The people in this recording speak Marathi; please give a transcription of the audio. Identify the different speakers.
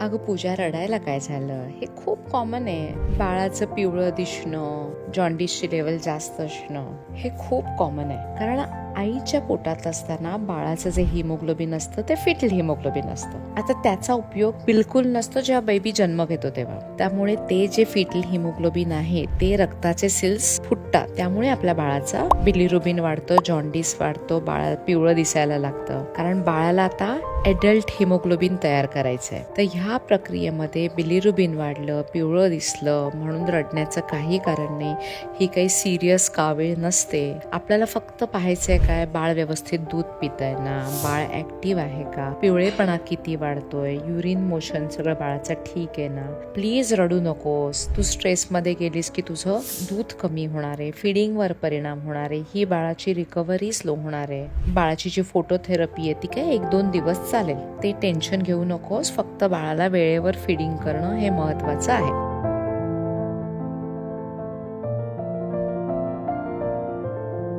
Speaker 1: अगं पूजा, रडायला काय झालं? हे खूप कॉमन आहे. बाळाचं पिवळं दिसणं, जॉन्डिसची लेवल जास्त असणं हे खूप कॉमन आहे. कारण आईच्या पोटात असताना बाळाचं जे हिमोग्लोबिन असतं ते फिटल हिमोग्लोबिन असतं. आता त्याचा उपयोग बिलकुल नसतो जेव्हा बेबी जन्म घेतो तेव्हा. त्यामुळे ते जे फिटल हिमोग्लोबिन आहे ते रक्ताचे सेल्स फुटतात. त्यामुळे आपल्या बाळाचा बिलिरुबिन वाढतो, जॉन्डिस वाढतो, बाळाला पिवळं दिसायला लागतं. कारण बाळाला आता एडल्ट हिमोग्लोबिन तयार करायचंय. तर ह्या प्रक्रियेमध्ये बिलिरुबिन वाढलं, पिवळं दिसलं म्हणून रडण्याचं काही कारण नाही. ही काही सिरियस कावीळ नसते. आपल्याला फक्त पाहायचंय काय, बाळ व्यवस्थित दूध पितंय ना, बाळ ऍक्टिव्ह आहे का, पिवळेपणा किती वाढतोय, युरिन मोशन सगळं बाळाचं ठीक आहे ना. प्लीज रडू नकोस. तू स्ट्रेसमध्ये गेलीस की तुझं दूध कमी होणार आहे, फिडिंगवर परिणाम होणार आहे, ही बाळाची रिकव्हरी स्लो होणार आहे. बाळाची जी फोटोथेरपी आहे ती काय 1-2 दिवस चालेल. ते टेन्शन घेऊ नकोस. फक्त बाळाला वेळेवर फिडिंग करणं हे महत्वाचं आहे.